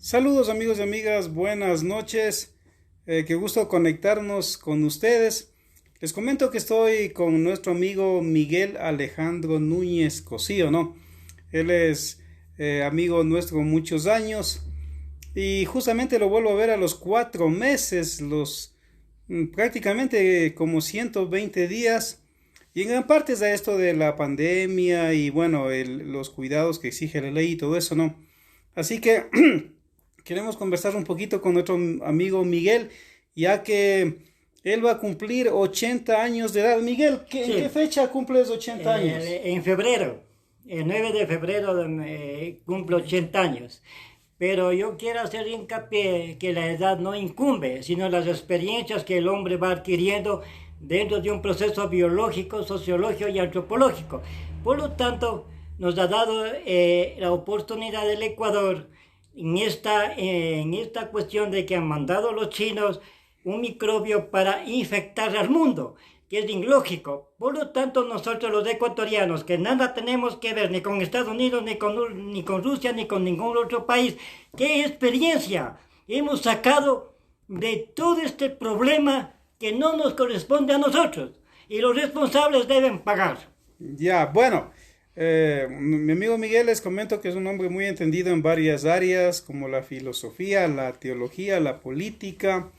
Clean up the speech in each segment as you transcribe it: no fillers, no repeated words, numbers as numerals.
Saludos amigos y amigas, buenas noches. Qué gusto conectarnos con ustedes. Les comento que estoy con nuestro amigo Miguel Alejandro Núñez Cosío, ¿no? Él es amigo nuestro muchos años y justamente lo vuelvo a ver a los 4 meses, prácticamente como 120 días. Y en gran parte es a esto de la pandemia y bueno, los cuidados que exige la ley y todo eso, ¿no? Así que queremos conversar un poquito con nuestro amigo Miguel, ya que él va a cumplir 80 años de edad. Miguel, ¿en qué Sí, fecha cumples 80 años? en febrero, el 9 de febrero cumplo 80 años. Pero yo quiero hacer hincapié que la edad no incumbe, sino las experiencias que el hombre va adquiriendo dentro de un proceso biológico, sociológico y antropológico. Por lo tanto, nos ha dado la oportunidad del Ecuador en esta cuestión de que han mandado los chinos un microbio para infectar al mundo, que es ilógico. Por lo tanto, nosotros los ecuatorianos, que nada tenemos que ver ni con Estados Unidos, ni con Rusia, ni con ningún otro país, ¿qué experiencia hemos sacado de todo este problema que no nos corresponde a nosotros? Y los responsables deben pagar. Ya, bueno, mi amigo Miguel les comento que es un hombre muy entendido en varias áreas, como la filosofía, la teología, la política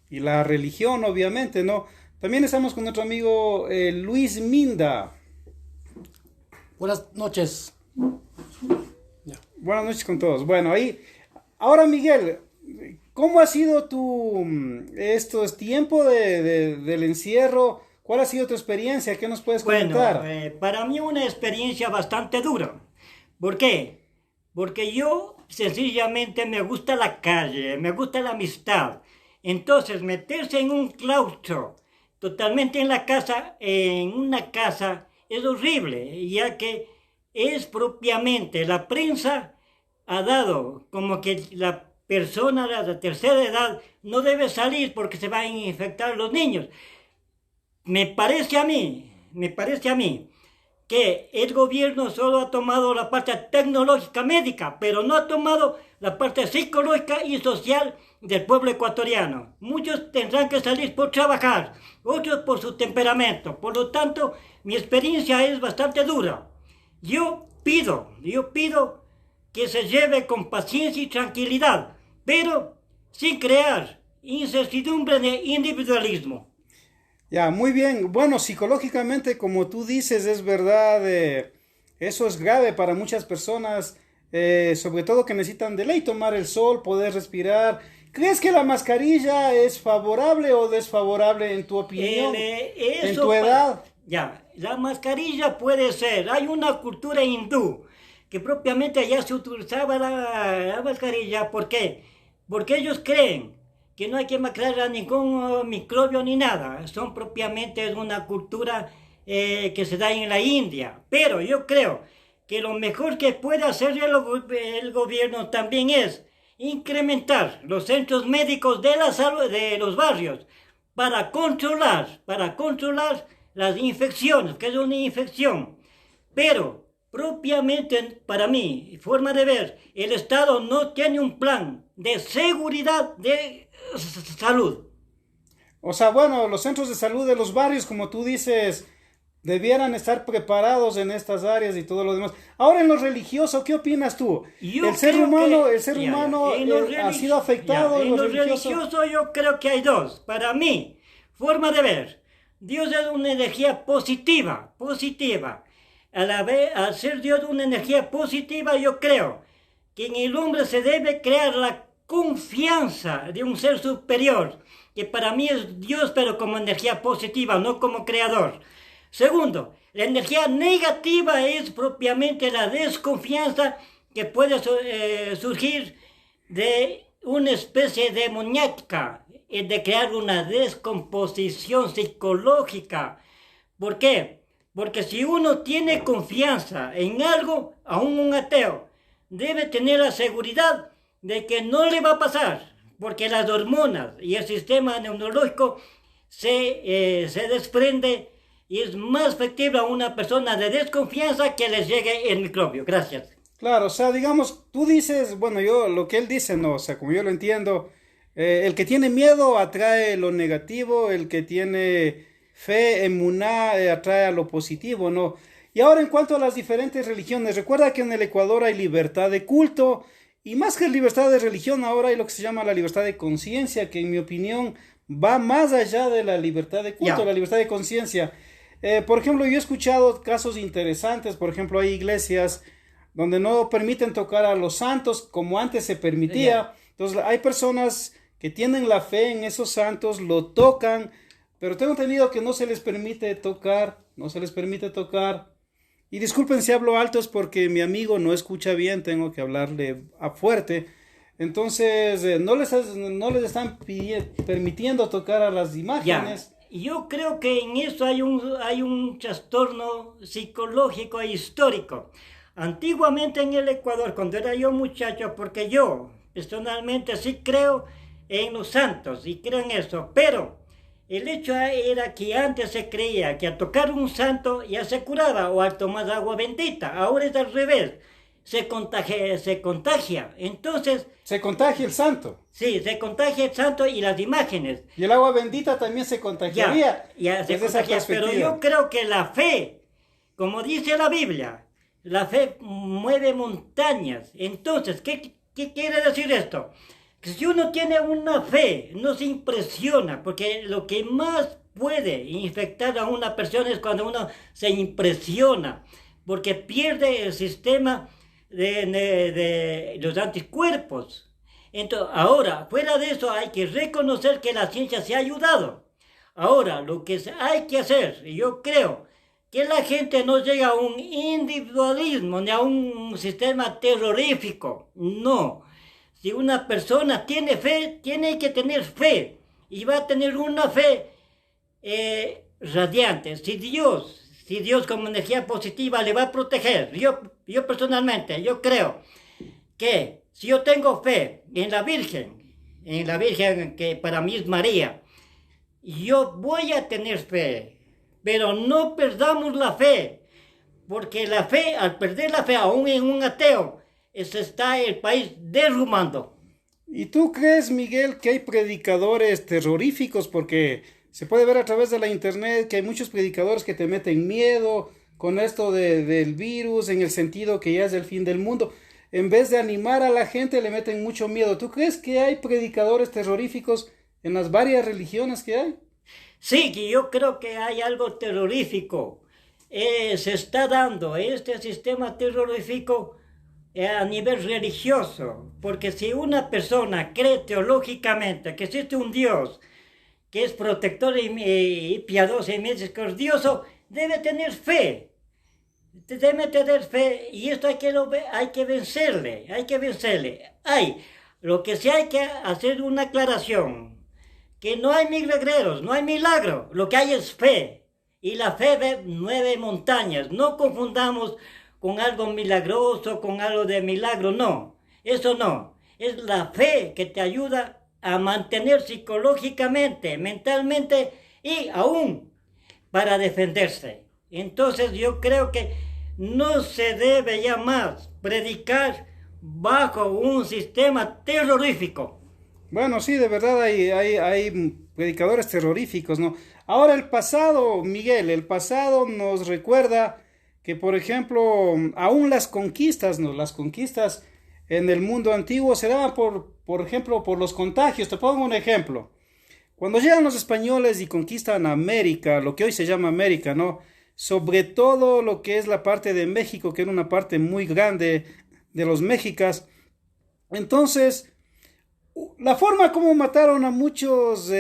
y la religión, obviamente, ¿no? También estamos con nuestro amigo Luis Minda. Buenas noches. Ya. Buenas noches con todos. Bueno, ahora Miguel, ¿cómo ha sido estos tiempos del encierro? ¿Cuál ha sido tu experiencia? ¿Qué nos puedes Bueno, comentar? para mí una experiencia bastante dura. ¿Por qué? Porque yo sencillamente me gusta la calle, me gusta la amistad. Entonces, meterse en un claustro, totalmente en una casa, es horrible, ya que es propiamente la prensa ha dado como que la persona de la tercera edad no debe salir porque se van a infectar los niños. Me parece a mí que el gobierno solo ha tomado la parte tecnológica médica, pero no ha tomado la parte psicológica y social del pueblo ecuatoriano. Muchos tendrán que salir por trabajar, otros por su temperamento. Por lo tanto, mi experiencia es bastante dura. Yo pido que se lleve con paciencia y tranquilidad, pero sin crear incertidumbre de individualismo. Ya, muy bien. Bueno, psicológicamente, como tú dices, es verdad, eso es grave para muchas personas, sobre todo que necesitan de ley tomar el sol, poder respirar. ¿Crees que la mascarilla es favorable o desfavorable en tu opinión, en tu edad? Ya, la mascarilla puede ser. Hay una cultura hindú que propiamente ya se utilizaba la mascarilla. ¿Por qué? Porque ellos creen que no hay que mascarar a ningún microbio ni nada. Son propiamente una cultura que se da en la India. Pero yo creo que lo mejor que puede hacer el gobierno también es incrementar los centros médicos de la salud de los barrios para controlar las infecciones, que es una infección. Pero propiamente para mí, forma de ver, el Estado no tiene un plan de seguridad de salud. O sea, bueno, los centros de salud de los barrios, como tú dices, debieran estar preparados en estas áreas y todo lo demás. Ahora en lo religioso, ¿qué opinas tú? Yo El ser creo humano, que, el ser humano en lo ha sido afectado en en lo lo religioso. religioso yo creo que hay dos. Para mí, forma de ver, Dios es una energía positiva. Al ser Dios una energía positiva, yo creo que en el hombre se debe crear la confianza de un ser superior, que para mí es Dios, pero como energía positiva, no como creador. Segundo, la energía negativa es propiamente la desconfianza que puede surgir de una especie demoníaca, de crear una descomposición psicológica. ¿Por qué? Porque si uno tiene confianza en algo, aún un ateo, debe tener la seguridad de que no le va a pasar, porque las hormonas y el sistema neurológico se desprende y es más factible a una persona de desconfianza que les llegue el microbio. Gracias. Claro, o sea, digamos, tú dices, bueno, yo lo que él dice, no, o sea, como yo lo entiendo, el que tiene miedo atrae lo negativo, el que tiene fe, emuná, atrae a lo positivo, ¿no? Y ahora en cuanto a las diferentes religiones, recuerda que en el Ecuador hay libertad de culto y más que libertad de religión, ahora hay lo que se llama la libertad de conciencia, que en mi opinión va más allá de la libertad de culto, Ya. la libertad de conciencia. Por ejemplo, yo he escuchado casos interesantes, por ejemplo, hay iglesias donde no permiten tocar a los santos como antes se permitía. Ya. Entonces hay personas que tienen la fe en esos santos, lo tocan, pero tengo entendido que no se les permite tocar, no se les permite tocar. Y disculpen si hablo alto, es porque mi amigo no escucha bien, tengo que hablarle a fuerte. Entonces, no les están permitiendo tocar a las Ya, imágenes. yo creo que en eso hay un trastorno psicológico e histórico. Antiguamente en el Ecuador, cuando era yo muchacho, porque yo personalmente sí creo en los santos y creo en eso, pero el hecho era que antes se creía que al tocar un santo ya se curaba o al tomar agua bendita. Ahora es al revés, se contagia. Entonces, Se contagia el santo. sí, se contagia el santo y las imágenes. Y el agua bendita también se contagiaría Ya se desde esa contagia, pero perspectiva. yo creo que la fe, como dice la Biblia, la fe mueve montañas. Entonces, ¿qué quiere decir esto? Que si uno tiene una fe, no se impresiona, porque lo que más puede infectar a una persona es cuando uno se impresiona, porque pierde el sistema de los anticuerpos. Entonces, ahora, fuera de eso, hay que reconocer que la ciencia se ha ayudado. Ahora, lo que hay que hacer, yo creo, que la gente no llega a un individualismo ni a un sistema terrorífico. No. Si una persona tiene fe, tiene que tener fe. Y va a tener una fe radiante. Si Dios como energía positiva le va a proteger. Yo personalmente, yo creo que si yo tengo fe en la Virgen que para mí es María, yo voy a tener fe, pero no perdamos la fe, porque la fe, al perder la fe, aún en un ateo, se está el país derrumbando. ¿Y tú crees, Miguel, que hay predicadores terroríficos? Porque se puede ver a través de la internet que hay muchos predicadores que te meten miedo con esto del virus, en el sentido que ya es el fin del mundo. En vez de animar a la gente, le meten mucho miedo. ¿Tú crees que hay predicadores terroríficos en las varias religiones que hay? Sí, que yo creo que hay algo terrorífico. Se está dando este sistema terrorífico a nivel religioso, porque si una persona cree teológicamente que existe un Dios que es protector y piadoso y misericordioso, debe tener fe. Debe tener fe y esto hay que vencerle, hay que vencerle. Lo que sí hay que hacer una aclaración, que no hay milagreros, no hay milagro, lo que hay es fe. Y la fe mueve montañas, no confundamos con algo milagroso, con algo de milagro, no, eso no. Es la fe que te ayuda a mantener psicológicamente, mentalmente y aún para defenderse. Entonces yo creo que no se debe ya más predicar bajo un sistema terrorífico. Bueno, sí, de verdad hay predicadores terroríficos, ¿no? Ahora el pasado, Miguel, el pasado nos recuerda que, por ejemplo, aún las conquistas, ¿no? Las conquistas en el mundo antiguo se daban por ejemplo, por los contagios. Te pongo un ejemplo. Cuando llegan los españoles y conquistan América, lo que hoy se llama América, ¿no? Sobre todo lo que es la parte de México, que era una parte muy grande de los mexicas. Entonces, la forma como mataron a muchos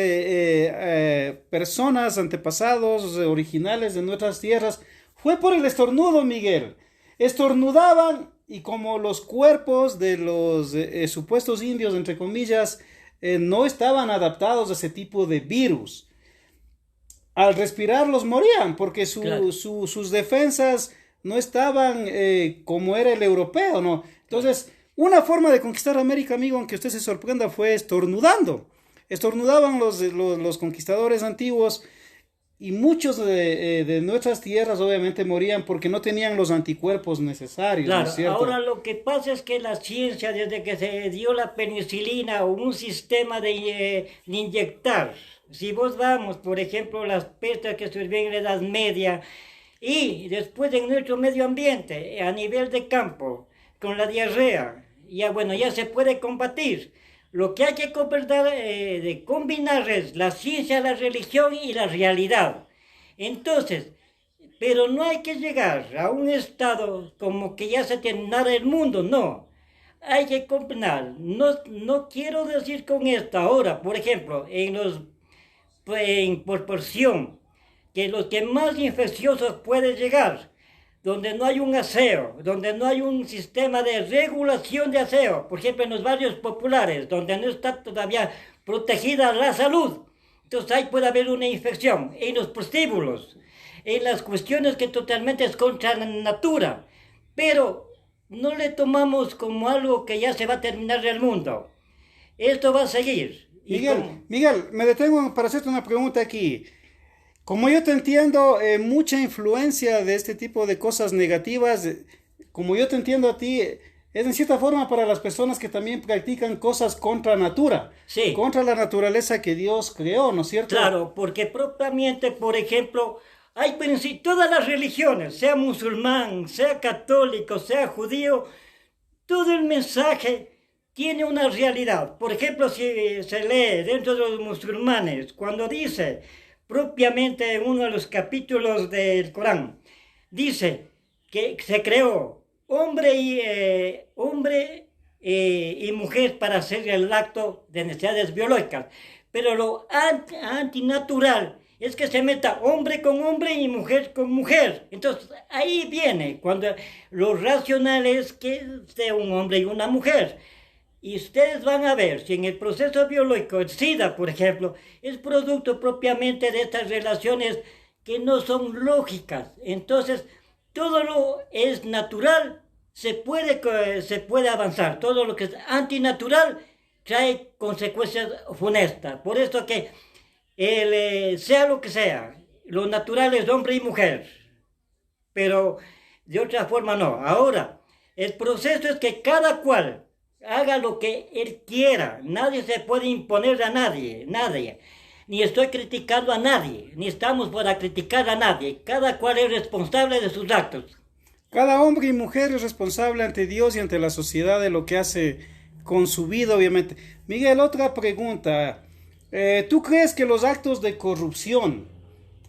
personas, antepasados, originales de nuestras tierras, fue por el estornudo, Miguel. Estornudaban y como los cuerpos de los supuestos indios, entre comillas, no estaban adaptados a ese tipo de virus, al respirar los morían porque Claro. sus defensas no estaban como era el europeo, ¿no? Entonces, una forma de conquistar América, amigo, aunque usted se sorprenda, fue estornudando. Estornudaban los conquistadores antiguos y muchos de nuestras tierras obviamente morían porque no tenían los anticuerpos necesarios, ¿no Claro, es cierto? ahora lo que pasa es que la ciencia, desde que se dio la penicilina o un sistema de inyectar, si vos vamos, por ejemplo, las pestes que surgieron en la Edad Media, y después en nuestro medio ambiente, a nivel de campo, con la diarrea, ya bueno, ya se puede combatir. Lo que hay que combinar es la ciencia, la religión y la realidad. Entonces, pero no hay que llegar a un estado como que ya se terminara el mundo, no. Hay que combinar. No, no quiero decir con esto ahora, por ejemplo, en proporción, que los que más infecciosos pueden llegar, donde no hay un aseo, donde no hay un sistema de regulación de aseo, por ejemplo en los barrios populares, donde no está todavía protegida la salud, entonces ahí puede haber una infección, en los prostíbulos, en las cuestiones que totalmente es contra la natura, pero no le tomamos como algo que ya se va a terminar el mundo. Esto va a seguir. Miguel, me detengo para hacerte una pregunta aquí. Como yo te entiendo, mucha influencia de este tipo de cosas negativas, como yo te entiendo a ti, es en cierta forma para las personas que también practican cosas contra natura, Sí. contra la naturaleza que Dios creó, ¿no es cierto? Claro, porque propiamente, por ejemplo, hay todas las religiones, sea musulmán, sea católico, sea judío, todo el mensaje tiene una realidad. Por ejemplo, si se lee dentro de los musulmanes, cuando dice propiamente en uno de los capítulos del Corán, dice que se creó hombre y mujer para hacer el acto de necesidades biológicas, pero lo antinatural es que se meta hombre con hombre y mujer con mujer. Entonces ahí viene cuando lo racional es que sea un hombre y una mujer. Y ustedes van a ver si en el proceso biológico, el SIDA, por ejemplo, es producto propiamente de estas relaciones que no son lógicas. Entonces, todo lo es natural, se puede avanzar. Todo lo que es antinatural trae consecuencias funestas. Por eso que sea lo que sea, lo natural es hombre y mujer. Pero de otra forma no. Ahora, el proceso es que cada cual haga lo que él quiera. Nadie se puede imponer a nadie. Ni estoy criticando a nadie, ni estamos para criticar a nadie. Cada cual es responsable de sus actos. Cada hombre y mujer es responsable ante Dios y ante la sociedad de lo que hace con su vida, obviamente. Miguel, otra pregunta. ¿Tú crees que los actos de corrupción,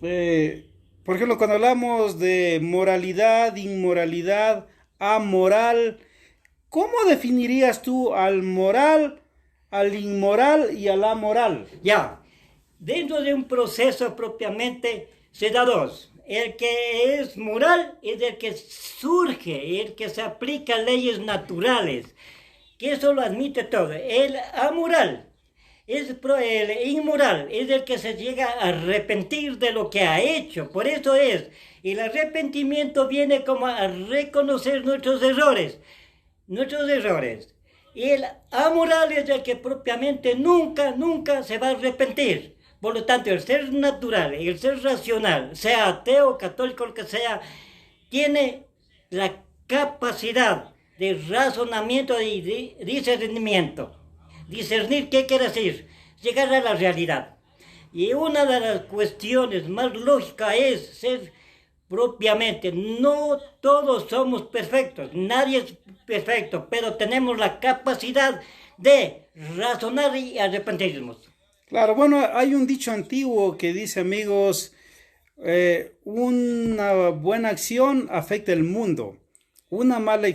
por ejemplo, cuando hablamos de moralidad, inmoralidad, amoral, ¿cómo definirías tú al moral, al inmoral y al amoral? Ya, dentro de un proceso propiamente se da dos. El que es moral es el que surge, el que se aplica a leyes naturales, que eso lo admite todo. El amoral, el inmoral, es el que se llega a arrepentir de lo que ha hecho. Por eso es, el arrepentimiento viene como a reconocer nuestros errores. Y el amoral es el que propiamente nunca se va a arrepentir. Por lo tanto, el ser natural, el ser racional, sea ateo, católico, lo que sea, tiene la capacidad de razonamiento y de discernimiento. Discernir qué quiere decir, llegar a la realidad. Y una de las cuestiones más lógicas es ser propiamente, no todos somos perfectos, nadie es perfecto, pero tenemos la capacidad de razonar y arrepentirnos. Claro, bueno, hay un dicho antiguo que dice, amigos, una buena acción afecta el mundo, una mala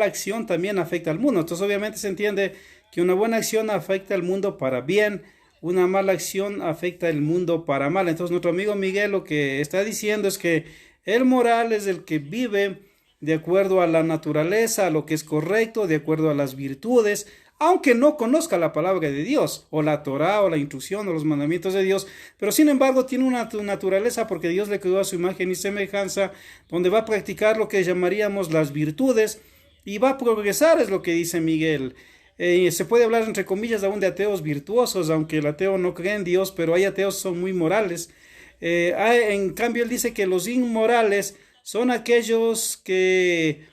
acción también afecta al mundo. Entonces obviamente se entiende que una buena acción afecta al mundo para bien, una mala acción afecta el mundo para mal. Entonces nuestro amigo Miguel lo que está diciendo es que el moral es el que vive de acuerdo a la naturaleza, a lo que es correcto, de acuerdo a las virtudes, aunque no conozca la palabra de Dios, o la Torá, o la instrucción, o los mandamientos de Dios, pero sin embargo tiene una naturaleza porque Dios le creó a su imagen y semejanza, donde va a practicar lo que llamaríamos las virtudes, y va a progresar, es lo que dice Miguel. Se puede hablar entre comillas aún de ateos virtuosos, aunque el ateo no cree en Dios, pero hay ateos que son muy morales. En cambio, él dice que los inmorales son aquellos que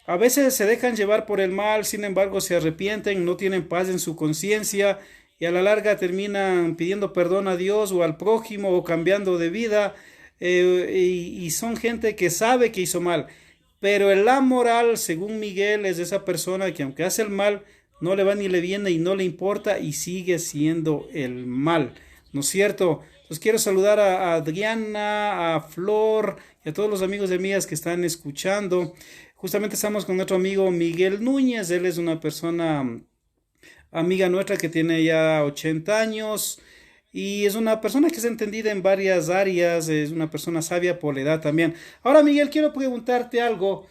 a veces se dejan llevar por el mal, sin embargo se arrepienten, no tienen paz en su conciencia y a la larga terminan pidiendo perdón a Dios o al prójimo o cambiando de vida, y son gente que sabe que hizo mal. Pero el amoral, según Miguel, es esa persona que aunque hace el mal, no le va ni le viene y no le importa y sigue siendo el mal, ¿no es cierto? Entonces quiero saludar a Adriana, a Flor y a todos los amigos de mías que están escuchando. Justamente estamos con nuestro amigo Miguel Núñez. Él es una persona amiga nuestra que tiene ya 80 años y es una persona que es entendida en varias áreas, es una persona sabia por la edad también. Ahora, Miguel, quiero preguntarte algo.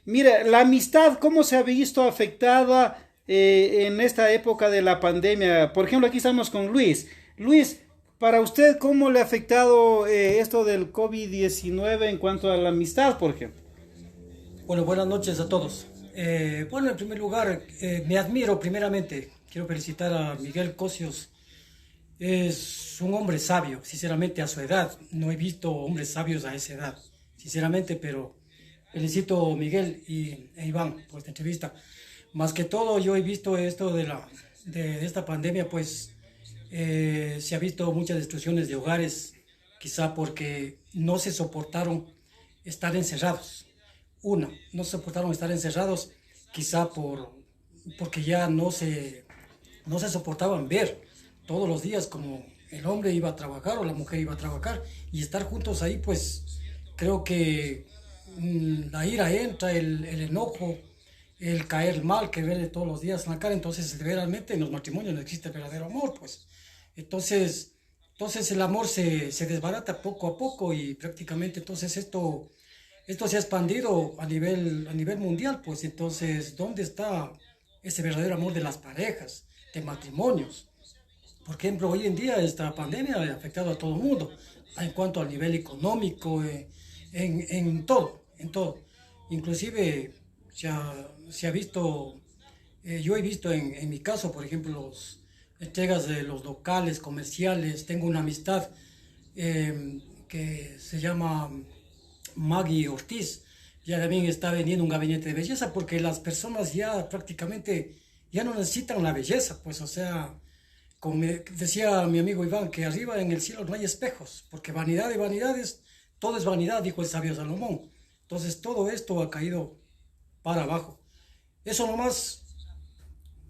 Mira, la amistad, ¿cómo se ha visto afectada en esta época de la pandemia? Por ejemplo, aquí estamos con Luis. Luis, para usted, ¿cómo le ha afectado esto del COVID-19 en cuanto a la amistad, por ejemplo? Bueno, buenas noches a todos. Bueno, en primer lugar, me admiro primeramente. Quiero felicitar a Miguel Cosios. Es un hombre sabio, sinceramente, a su edad. No he visto hombres sabios a esa edad, sinceramente, pero felicito a Miguel e Iván por esta entrevista. Más que todo, yo he visto esto de esta pandemia, pues se ha visto muchas destrucciones de hogares, quizá porque no se soportaron estar encerrados. No soportaron estar encerrados, quizá porque ya no se soportaban ver todos los días como el hombre iba a trabajar o la mujer iba a trabajar y estar juntos ahí, pues creo que la ira entra, el enojo, el caer mal que ve todos los días en la cara. Entonces realmente en los matrimonios no existe verdadero amor, pues entonces el amor se desbarata poco a poco y prácticamente entonces esto se ha expandido a nivel mundial. Pues entonces, ¿dónde está ese verdadero amor de las parejas, de matrimonios? Por ejemplo, hoy en día esta pandemia ha afectado a todo el mundo, en cuanto al nivel económico, en todo. Inclusive se ha visto, yo he visto en mi caso, por ejemplo, las entregas de los locales comerciales. Tengo una amistad que se llama Maggie Ortiz, ya también está vendiendo un gabinete de belleza porque las personas ya prácticamente ya no necesitan la belleza, pues o sea, como me decía mi amigo Iván, que arriba en el cielo no hay espejos, porque vanidad de vanidades, todo es vanidad, dijo el sabio Salomón. Entonces todo esto ha caído para abajo. Eso nomás.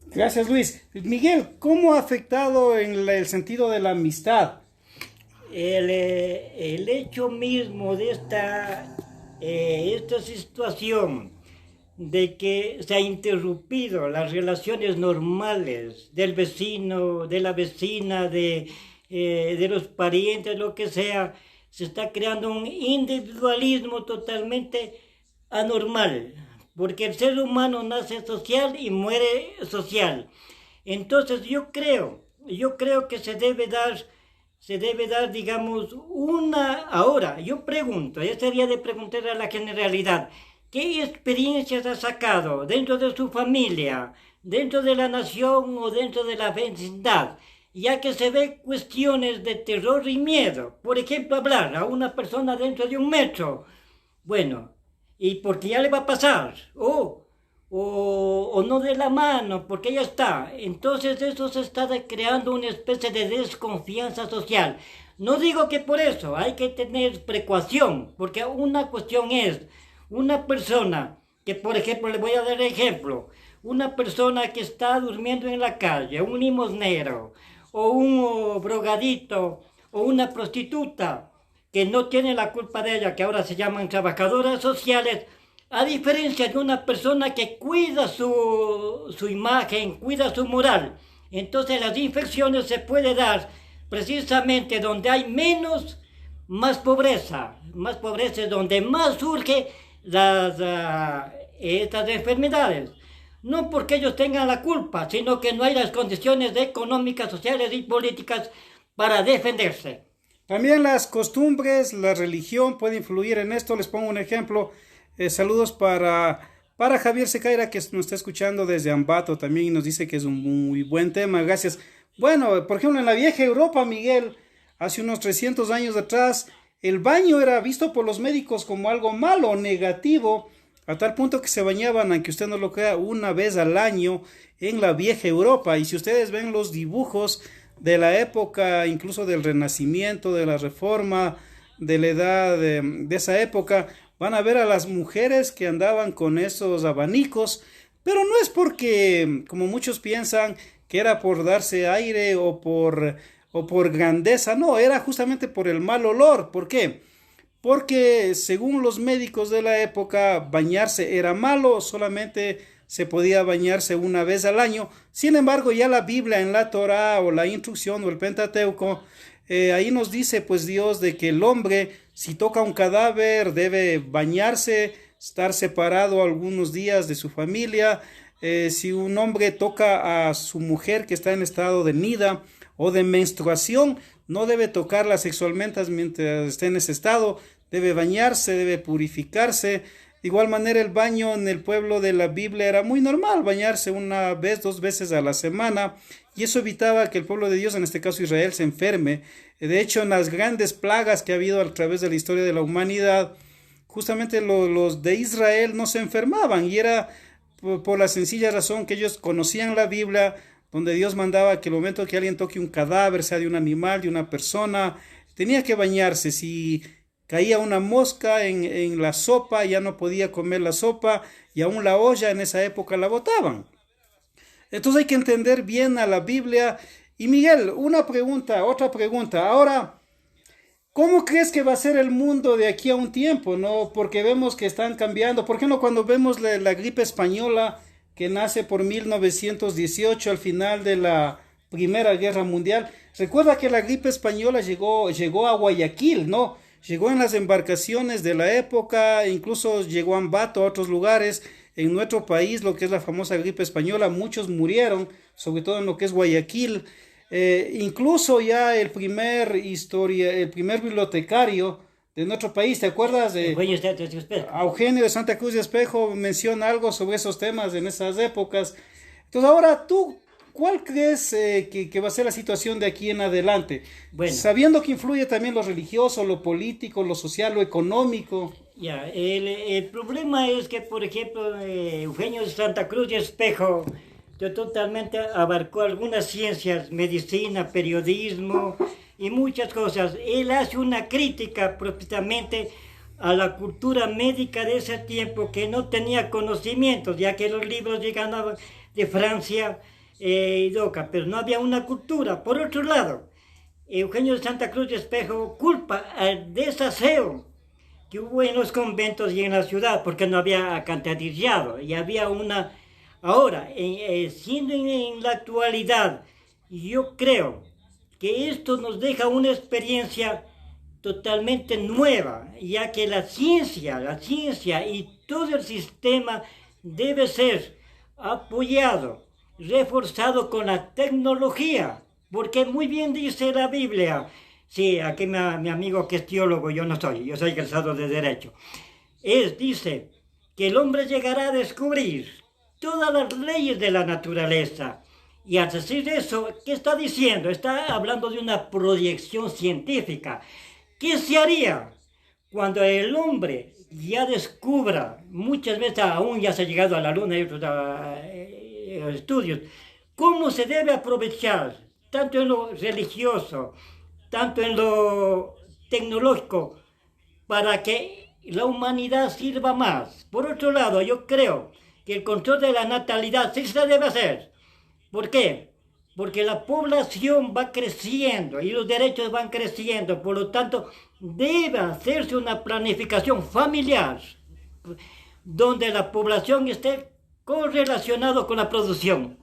Gracias, Luis. Miguel, ¿cómo ha afectado en el sentido de la amistad? El hecho mismo de esta situación de que se ha interrumpido las relaciones normales del vecino, de la vecina, de los parientes, lo que sea, se está creando un individualismo totalmente anormal, porque el ser humano nace social y muere social. Entonces yo creo que se debe dar, digamos, ahora, yo pregunto, ya sería de preguntar a la generalidad, ¿qué experiencias ha sacado dentro de su familia, dentro de la nación o dentro de la vecindad? Ya que se ve cuestiones de terror y miedo. Por ejemplo, hablar a una persona dentro de un metro. Bueno, y porque ya le va a pasar. O no de la mano, porque ya está. Entonces eso se está creando una especie de desconfianza social. No digo que por eso hay que tener precaución, porque una cuestión es una persona que, por ejemplo, le voy a dar ejemplo, una persona que está durmiendo en la calle, un limosnero, o un drogadito, o una prostituta, que no tiene la culpa de ella, que ahora se llaman trabajadoras sociales, a diferencia de una persona que cuida su imagen, cuida su moral. Entonces las infecciones se pueden dar precisamente donde hay más pobreza es donde más surge estas enfermedades. No porque ellos tengan la culpa, sino que no hay las condiciones económicas, sociales y políticas para defenderse. También las costumbres, la religión puede influir en esto. Les pongo un ejemplo. Saludos para Javier Secaira, que nos está escuchando desde Ambato también y nos dice que es un muy buen tema. Gracias. Bueno, por ejemplo, en la vieja Europa, Miguel, hace unos 300 años atrás, el baño era visto por los médicos como algo malo, negativo, a tal punto que se bañaban, aunque usted no lo crea, una vez al año en la vieja Europa. Y si ustedes ven los dibujos de la época, incluso del Renacimiento, de la Reforma, de la edad de esa época, van a ver a las mujeres que andaban con esos abanicos, pero no es porque, como muchos piensan, que era por darse aire o por grandeza, no, era justamente por el mal olor. ¿Por qué? Porque según los médicos de la época, bañarse era malo, solamente se podía bañarse una vez al año. Sin embargo, ya la Biblia en la Torá o la instrucción o el Pentateuco, ahí nos dice pues Dios de que el hombre, si toca un cadáver, debe bañarse, estar separado algunos días de su familia. Si un hombre toca a su mujer que está en estado de nida o de menstruación, no debe tocarla sexualmente mientras esté en ese estado, debe bañarse, debe purificarse. De igual manera, el baño en el pueblo de la Biblia era muy normal, bañarse una vez, 2 veces a la semana, y eso evitaba que el pueblo de Dios, en este caso Israel, se enferme. De hecho, en las grandes plagas que ha habido a través de la historia de la humanidad, justamente los de Israel no se enfermaban, y era por la sencilla razón que ellos conocían la Biblia, donde Dios mandaba que el momento que alguien toque un cadáver, sea de un animal, de una persona, tenía que bañarse. Si caía una mosca en la sopa, ya no podía comer la sopa, y aún la olla en esa época la botaban. Entonces hay que entender bien a la Biblia. Y Miguel, otra pregunta. Ahora, ¿cómo crees que va a ser el mundo de aquí a un tiempo, no? Porque vemos que están cambiando. ¿Por qué no cuando vemos la gripe española que nace por 1918 al final de la Primera Guerra Mundial? Recuerda que la gripe española llegó a Guayaquil, ¿no? Llegó en las embarcaciones de la época, incluso llegó a Ambato, a otros lugares. En nuestro país, lo que es la famosa gripe española, muchos murieron, sobre todo en lo que es Guayaquil. Incluso ya el primer bibliotecario de nuestro país, ¿te acuerdas? Eugenio de Santa Cruz de Espejo menciona algo sobre esos temas en esas épocas. Entonces ahora tú, ¿cuál crees que va a ser la situación de aquí en adelante? Bueno, sabiendo que influye también lo religioso, lo político, lo social, lo económico. Ya, el problema es que, por ejemplo, Eugenio de Santa Cruz de Espejo totalmente abarcó algunas ciencias, medicina, periodismo y muchas cosas. Él hace una crítica precisamente a la cultura médica de ese tiempo, que no tenía conocimientos, ya que los libros llegaban de Francia y Doca, pero no había una cultura. Por otro lado, Eugenio de Santa Cruz de Espejo culpa al desaseo que hubo en los conventos y en la ciudad, porque no había alcantarillado, y había una... Ahora, siendo en la actualidad, yo creo que esto nos deja una experiencia totalmente nueva, ya que la ciencia y todo el sistema debe ser apoyado, reforzado con la tecnología, porque muy bien dice la Biblia. Sí, aquí mi amigo que es teólogo, yo no soy, yo soy egresado de Derecho. Dice que el hombre llegará a descubrir todas las leyes de la naturaleza. Y al decir eso, ¿qué está diciendo? Está hablando de una proyección científica. ¿Qué se haría cuando el hombre ya descubra, muchas veces aún ya se ha llegado a la luna y otros estudios, cómo se debe aprovechar, tanto en lo religioso, tanto en lo tecnológico, para que la humanidad sirva más? Por otro lado, yo creo que el control de la natalidad sí se debe hacer. ¿Por qué? Porque la población va creciendo y los derechos van creciendo. Por lo tanto, debe hacerse una planificación familiar donde la población esté correlacionada con la producción.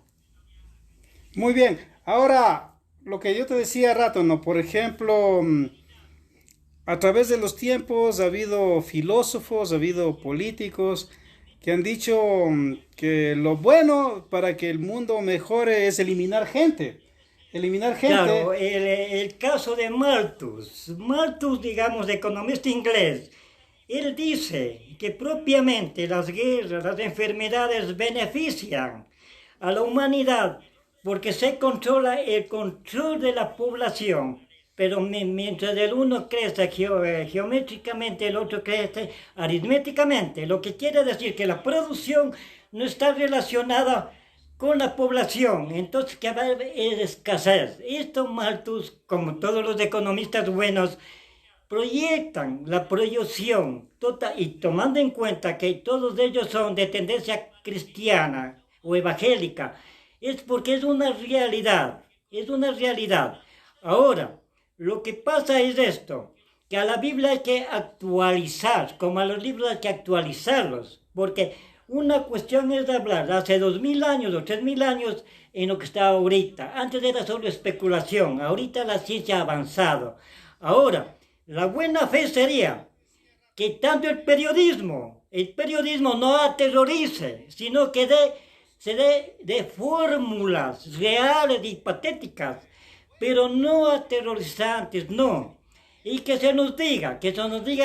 Muy bien. Ahora, lo que yo te decía rato, ¿no? Por ejemplo, a través de los tiempos ha habido filósofos, ha habido políticos que han dicho que lo bueno para que el mundo mejore es eliminar gente. Claro, el caso de Malthus, digamos, economista inglés, él dice que propiamente las guerras, las enfermedades benefician a la humanidad porque se controla el control de la población. pero mientras el uno crece geométricamente, el otro crece aritméticamente, lo que quiere decir que la producción no está relacionada con la población, entonces que va a haber escasez. Esto Malthus, como todos los economistas buenos, proyectan la proyección total, y tomando en cuenta que todos ellos son de tendencia cristiana o evangélica, es porque es una realidad, es una realidad. Ahora, lo que pasa es esto, que a la Biblia hay que actualizar, como a los libros hay que actualizarlos, porque una cuestión es de hablar hace 2000 años o 3000 años en lo que está ahorita. Antes era solo especulación, ahorita la ciencia ha avanzado. Ahora, la buena fe sería que tanto el periodismo no aterrorice, sino que se dé de fórmulas reales y patéticas, pero no aterrorizantes, no. Y que se nos diga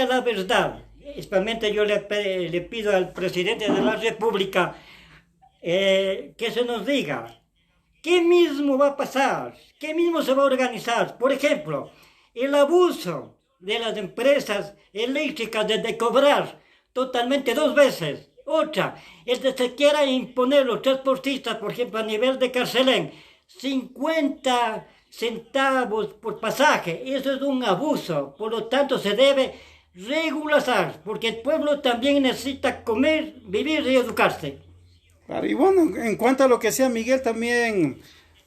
la verdad. Especialmente yo le pido al presidente de la República que se nos diga qué mismo va a pasar, qué mismo se va a organizar. Por ejemplo, el abuso de las empresas eléctricas de cobrar totalmente 2 veces. Otra, el que se quiera imponer los transportistas, por ejemplo, a nivel de Carcelén, 50 centavos por pasaje. Eso es un abuso. Por lo tanto, se debe regularizar, porque el pueblo también necesita comer, vivir y educarse. Claro, y bueno, en cuanto a lo que decía Miguel, también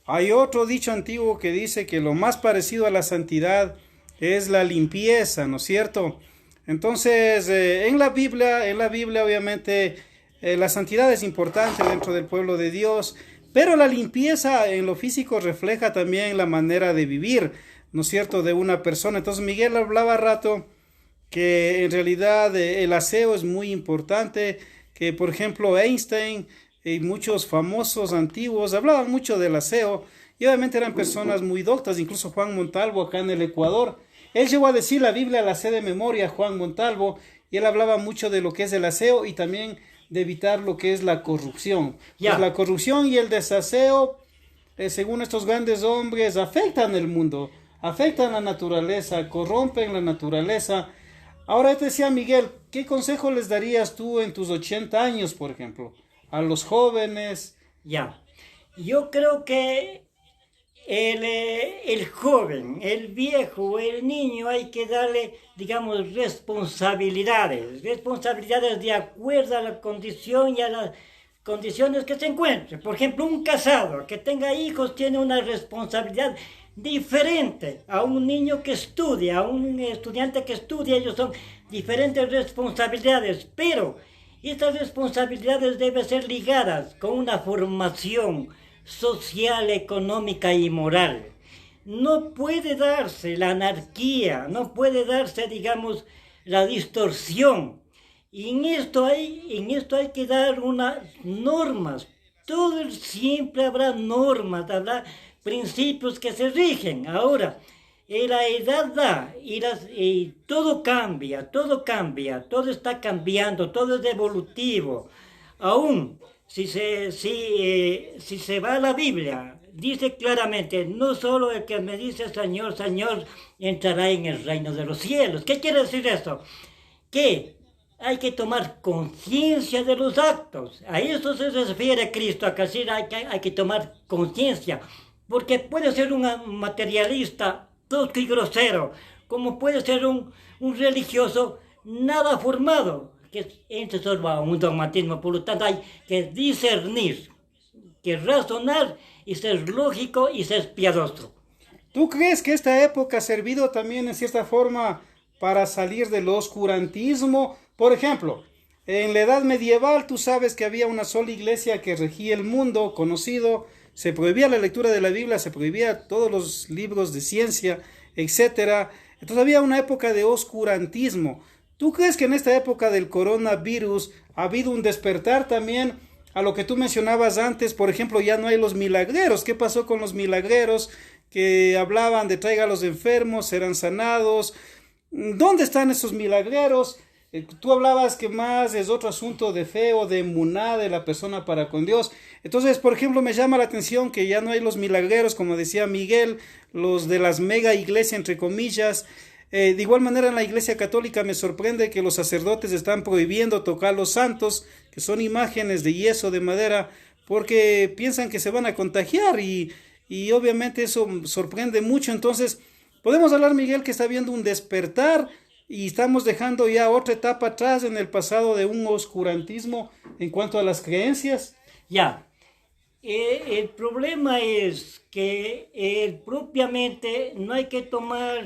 hay otro dicho antiguo que dice que lo más parecido a la santidad es la limpieza, ¿no es cierto? Entonces, en la Biblia obviamente la santidad es importante dentro del pueblo de Dios, pero la limpieza en lo físico refleja también la manera de vivir, ¿no es cierto?, de una persona. Entonces Miguel hablaba rato que en realidad el aseo es muy importante, que por ejemplo Einstein y muchos famosos antiguos hablaban mucho del aseo, y obviamente eran personas muy doctas, incluso Juan Montalvo acá en el Ecuador. Él llegó a decir la Biblia la sé de memoria, Juan Montalvo, y él hablaba mucho de lo que es el aseo y también de evitar lo que es la corrupción. Pues la corrupción y el desaseo, según estos grandes hombres, afectan el mundo, afectan la naturaleza, corrompen la naturaleza. Ahora te decía Miguel, ¿qué consejo les darías tú en tus 80 años, por ejemplo, a los jóvenes? Yo creo que el joven, el viejo, el niño, hay que darle, digamos, responsabilidades de acuerdo a la condición y a las condiciones que se encuentre. Por ejemplo, un casado que tenga hijos tiene una responsabilidad diferente a un niño que estudia, a un estudiante que estudia. Ellos son diferentes responsabilidades, pero estas responsabilidades deben ser ligadas con una formación social, económica y moral. No puede darse la anarquía, no puede darse, digamos, la distorsión. Y en esto hay que dar unas normas. Siempre habrá normas, habrá principios que se rigen. Ahora, la edad da y todo cambia, todo está cambiando, todo es evolutivo. Aún si se va a la Biblia, dice claramente, no solo el que me dice Señor, Señor, entrará en el reino de los cielos. ¿Qué quiere decir esto? Que hay que tomar conciencia de los actos. A eso se refiere Cristo, a decir hay que tomar conciencia. Porque puede ser un materialista tosco y grosero, como puede ser un religioso nada formado, que entra solo a un dogmatismo. Por lo tanto, hay que discernir, que razonar y ser lógico y ser piadoso. ¿Tú crees que esta época ha servido también en cierta forma para salir del oscurantismo? Por ejemplo, en la edad medieval tú sabes que había una sola iglesia que regía el mundo conocido. Se prohibía la lectura de la Biblia, se prohibía todos los libros de ciencia, etc. Entonces había una época de oscurantismo. ¿Tú crees que en esta época del coronavirus ha habido un despertar también a lo que tú mencionabas antes? Por ejemplo, ya no hay los milagreros. ¿Qué pasó con los milagreros que hablaban de traiga a los enfermos, serán sanados? ¿Dónde están esos milagreros? Tú hablabas que más es otro asunto de fe o de emuná de la persona para con Dios. Entonces, por ejemplo, me llama la atención que ya no hay los milagreros, como decía Miguel, los de las mega iglesias, entre comillas. De igual manera, en la Iglesia Católica me sorprende que los sacerdotes están prohibiendo tocar los santos, que son imágenes de yeso, de madera, porque piensan que se van a contagiar y obviamente eso sorprende mucho. Entonces, podemos hablar, Miguel, que está habiendo un despertar y estamos dejando ya otra etapa atrás en el pasado de un oscurantismo en cuanto a las creencias. Ya. El problema es que propiamente no hay que tomar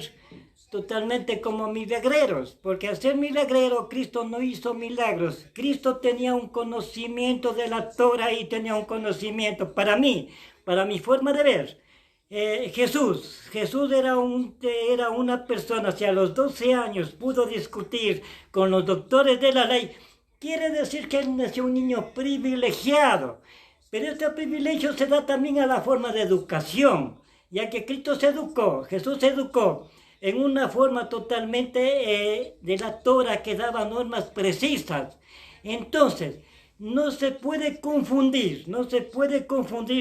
totalmente como milagreros, porque al ser milagrero Cristo no hizo milagros. Cristo tenía un conocimiento de la Torah y tenía un conocimiento para mí, para mi forma de ver. Jesús era una persona, si a los 12 años pudo discutir con los doctores de la ley, quiere decir que él nació un niño privilegiado. Pero este privilegio se da también a la forma de educación, ya que Cristo Jesús se educó en una forma totalmente de la Torah que daba normas precisas. Entonces, no se puede confundir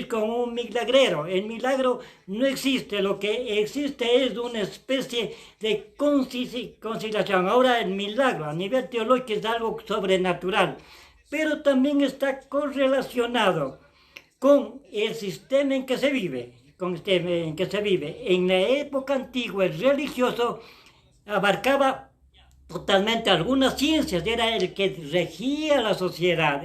con un milagrero. El milagro no existe, lo que existe es una especie de conciliación. Ahora el milagro a nivel teológico es algo sobrenatural, pero también está correlacionado con el sistema en que se vive. En la época antigua, el religioso abarcaba totalmente algunas ciencias, era el que regía la sociedad.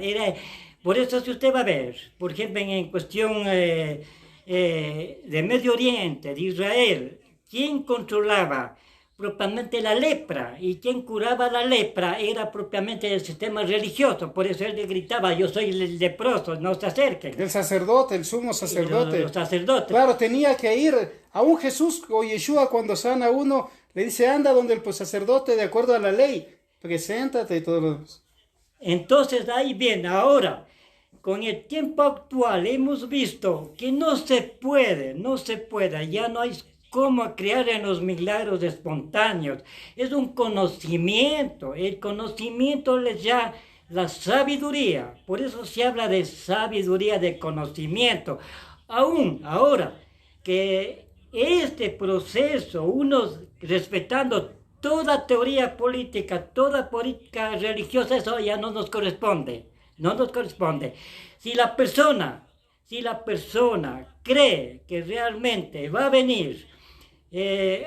Por eso, si usted va a ver, por ejemplo, en cuestión de Medio Oriente, de Israel, ¿quién controlaba propiamente la lepra? Y quien curaba la lepra era propiamente el sistema religioso. Por eso él le gritaba: yo soy el leproso, no se acerquen. El sacerdote, el sumo sacerdote. Los sacerdotes. Claro, tenía que ir a un Jesús o Yeshua cuando sana a uno, le dice: anda donde el sacerdote de acuerdo a la ley, preséntate y todo lo demás. Entonces ahí viene, ahora, con el tiempo actual hemos visto que no se puede, ya no hay cómo crear en los milagros espontáneos. Es un conocimiento, el conocimiento les da la sabiduría, por eso se habla de sabiduría, de conocimiento. Aún ahora que este proceso, unos respetando toda teoría política, toda política religiosa, eso ya no nos corresponde. Si la persona cree que realmente va a venir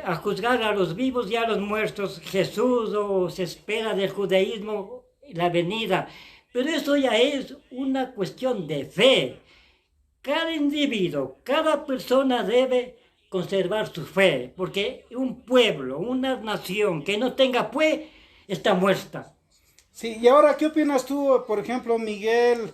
a juzgar a los vivos y a los muertos, Jesús, o se espera del judaísmo la venida, pero eso ya es una cuestión de fe. Cada individuo, cada persona debe conservar su fe, porque un pueblo, una nación que no tenga fe está muerta. Sí, y ahora, ¿qué opinas tú, por ejemplo, Miguel,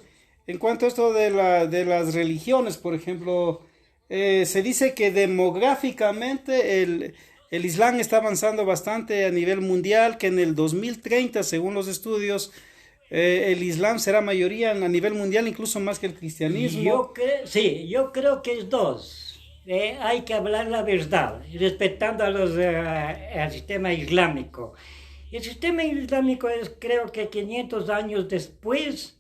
en cuanto a esto de las religiones? Por ejemplo, se dice que demográficamente el Islam está avanzando bastante a nivel mundial, que en el 2030, según los estudios, el Islam será mayoría a nivel mundial, incluso más que el cristianismo. Yo creo que es dos. Hay que hablar la verdad, respetando al sistema islámico. El sistema islámico es, creo que 500 años después,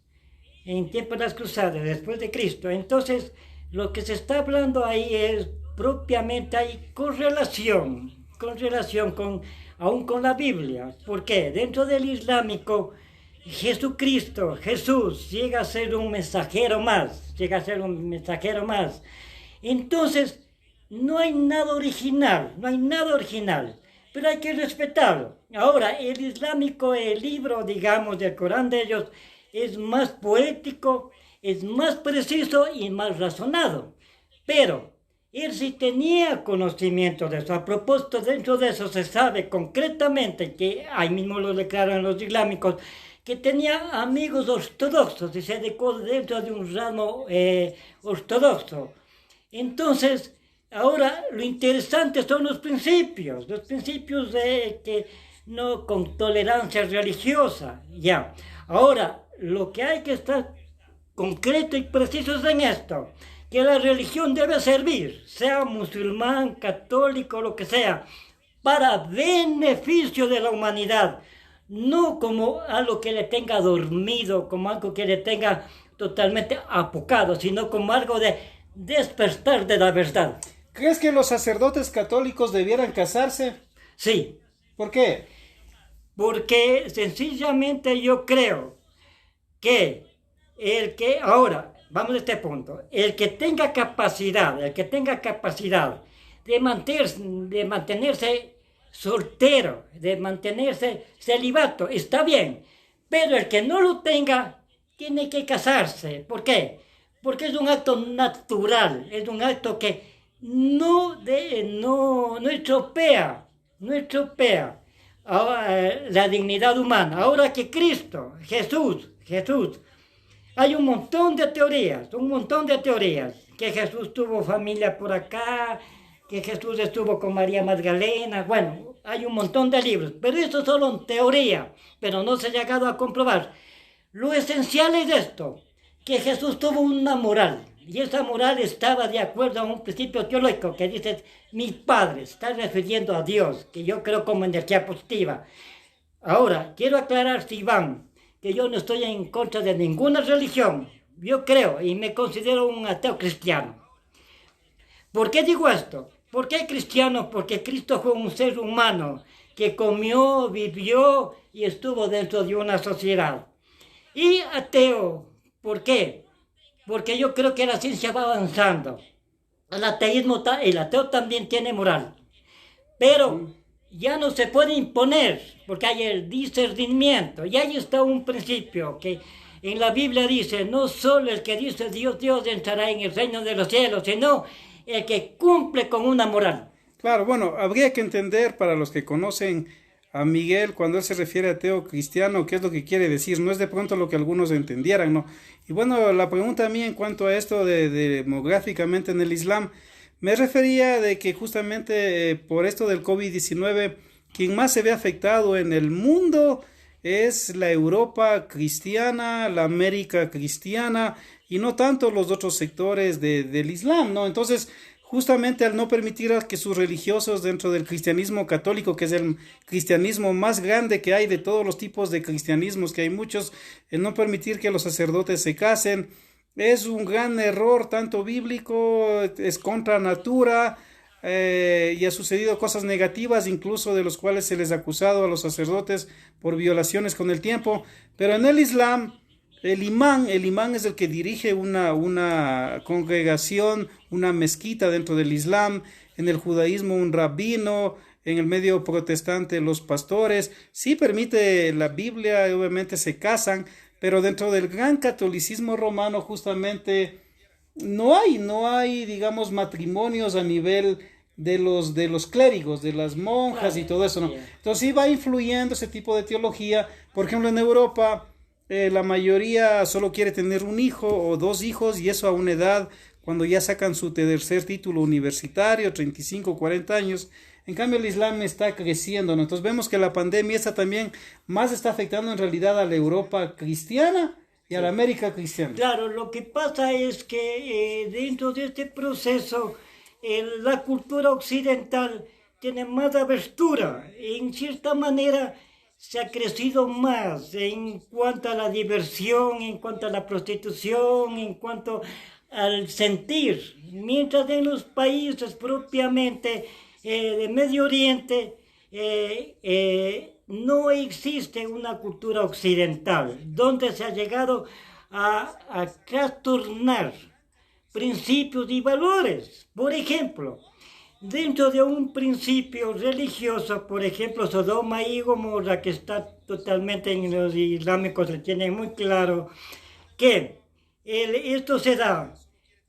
en tiempo de las cruzadas, después de Cristo. Entonces, lo que se está hablando ahí es, propiamente hay correlación aún con la Biblia. ¿Por qué? Dentro del islámico, Jesús llega a ser un mensajero más. Entonces, no hay nada original, pero hay que respetarlo. Ahora, el islámico, el libro, digamos, del Corán de ellos, es más poético, es más preciso y más razonado. Pero él sí tenía conocimiento de eso. A propósito, dentro de eso se sabe concretamente, que ahí mismo lo declaran los islámicos, que tenía amigos ortodoxos y se dedicó dentro de un ramo ortodoxo. Entonces, ahora lo interesante son los principios de que no con tolerancia religiosa, ya. Ahora, lo que hay que estar concreto y preciso es en esto, que la religión debe servir, sea musulmán, católico, lo que sea, para beneficio de la humanidad, no como algo que le tenga dormido, como algo que le tenga totalmente apocado, sino como algo de despertar de la verdad. ¿Crees que los sacerdotes católicos debieran casarse? Sí, ¿Por qué? porque sencillamente yo creo que ahora, vamos a este punto, el que tenga capacidad de mantenerse soltero, de mantenerse celibato, está bien, pero el que no lo tenga, tiene que casarse. ¿Por qué? Porque es un acto natural, es un acto que no estropea la dignidad humana. Ahora que Jesús, hay un montón de teorías, que Jesús tuvo familia por acá, que Jesús estuvo con María Magdalena, bueno, hay un montón de libros, pero eso es solo en teoría, pero no se ha llegado a comprobar. Lo esencial es esto, que Jesús tuvo una moral, y esa moral estaba de acuerdo a un principio teológico que dice, mi Padre, está refiriendo a Dios, que yo creo como energía positiva. Ahora, quiero aclarar, Iván, que yo no estoy en contra de ninguna religión. Yo creo y me considero un ateo cristiano. ¿Por qué digo esto? ¿Por qué cristiano? Porque Cristo fue un ser humano que comió, vivió y estuvo dentro de una sociedad. Y ateo, ¿por qué? Porque yo creo que la ciencia va avanzando. El ateo también tiene moral. Pero ya no se puede imponer, porque hay el discernimiento. Y ahí está un principio que en la Biblia dice, no solo el que dice Dios, Dios entrará en el reino de los cielos, sino el que cumple con una moral. Claro, bueno, habría que entender para los que conocen a Miguel cuando él se refiere a ateo cristiano, qué es lo que quiere decir. No es de pronto lo que algunos entendieran, ¿no? Y bueno, la pregunta a mí en cuanto a esto de demográficamente en el Islam, me refería de que justamente por esto del COVID-19, quien más se ve afectado en el mundo es la Europa cristiana, la América cristiana y no tanto los otros sectores del Islam, ¿no? Entonces, justamente al no permitir a que sus religiosos dentro del cristianismo católico, que es el cristianismo más grande que hay de todos los tipos de cristianismos, que hay muchos, el no permitir que los sacerdotes se casen, es un gran error tanto bíblico, es contra natura, y ha sucedido cosas negativas, incluso de los cuales se les ha acusado a los sacerdotes por violaciones con el tiempo. Pero en el Islam, el imán es el que dirige una congregación, una mezquita dentro del Islam. En el judaísmo, un rabino. En el medio protestante, los pastores. Sí permite la Biblia, obviamente se casan, pero dentro del gran catolicismo romano justamente no hay, digamos, matrimonios a nivel de los clérigos, de las monjas y todo eso, ¿no? Entonces sí va influyendo ese tipo de teología. Por ejemplo, en Europa la mayoría solo quiere tener un hijo o dos hijos, y eso a una edad cuando ya sacan su tercer título universitario, 35, 40 años. En cambio el Islam está creciendo, ¿no? Entonces vemos que la pandemia esta también más está afectando en realidad a la Europa cristiana y a la América cristiana. Claro, lo que pasa es que dentro de este proceso la cultura occidental tiene más abertura. En cierta manera se ha crecido más en cuanto a la diversión, en cuanto a la prostitución, en cuanto al sentir. Mientras en los países propiamente de Medio Oriente no existe una cultura occidental donde se ha llegado a trastornar principios y valores. Por ejemplo, dentro de un principio religioso, por ejemplo, Sodoma y Gomorra, que está totalmente en los islámicos, se tiene muy claro que esto se da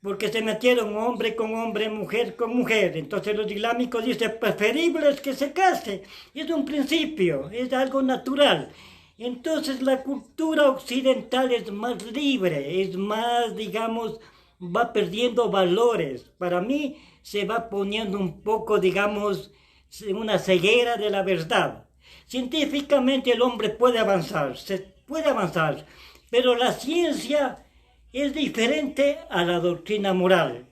porque se metieron hombre con hombre, mujer con mujer. Entonces los islámicos dicen, preferible es que se case. Es un principio, es algo natural. Entonces la cultura occidental es más libre, es más, digamos, va perdiendo valores. Para mí se va poniendo un poco, digamos, una ceguera de la verdad. Científicamente el hombre puede avanzar, se puede avanzar, pero la ciencia es diferente a la doctrina moral.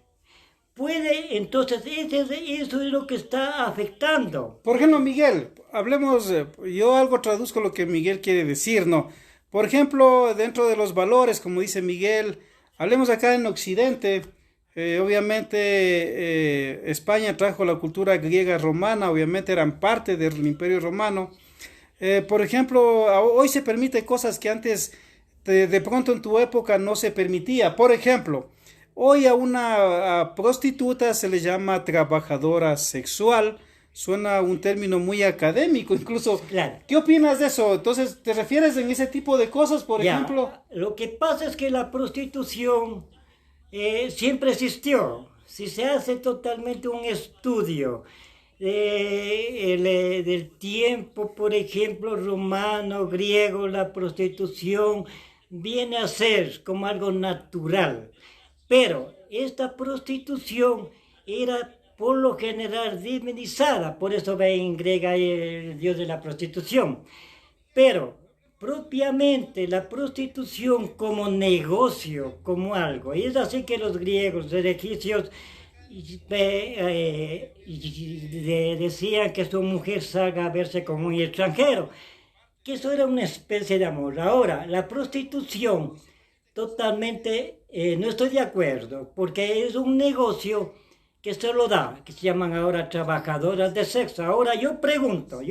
puede, entonces eso es lo que está afectando. Por ejemplo, Miguel, hablemos, yo algo traduzco lo que Miguel quiere decir, ¿no? Por ejemplo, dentro de los valores, como dice Miguel, hablemos acá en Occidente, obviamente España trajo la cultura griega romana, obviamente eran parte del Imperio Romano. Por ejemplo, hoy se permite cosas que antes de pronto en tu época no se permitía. Por ejemplo, hoy a una prostituta se le llama trabajadora sexual. Suena un término muy académico, incluso. Claro. ¿Qué opinas de eso? Entonces, ¿te refieres en ese tipo de cosas, por ejemplo? Lo que pasa es que la prostitución siempre existió. Si se hace totalmente un estudio del tiempo, por ejemplo, romano, griego, la prostitución viene a ser como algo natural. Pero esta prostitución era por lo general divinizada, por eso ve en griega el dios de la prostitución. Pero propiamente la prostitución como negocio, como algo, y es así que los griegos, los egipcios, decían que su mujer salga a verse como un extranjero, que eso era una especie de amor. Ahora, la prostitución, totalmente no estoy de acuerdo, porque es un negocio que se lo da, que se llaman ahora trabajadoras de sexo. Ahora yo pregunto,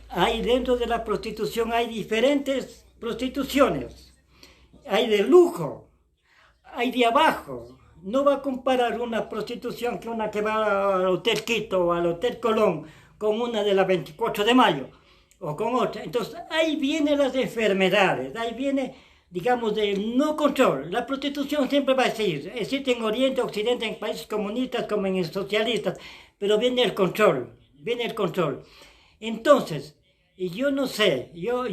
hay dentro de la prostitución hay diferentes prostituciones, hay de lujo, hay de abajo. No va a comparar una prostitución que una que va al Hotel Quito o al Hotel Colón con una de la 24 de mayo o con otra. Entonces ahí vienen las enfermedades, ahí viene, digamos, del no control. La prostitución siempre va a existir, existe en Oriente, Occidente, en países comunistas como en socialistas, pero viene el control. Entonces, yo no sé, yo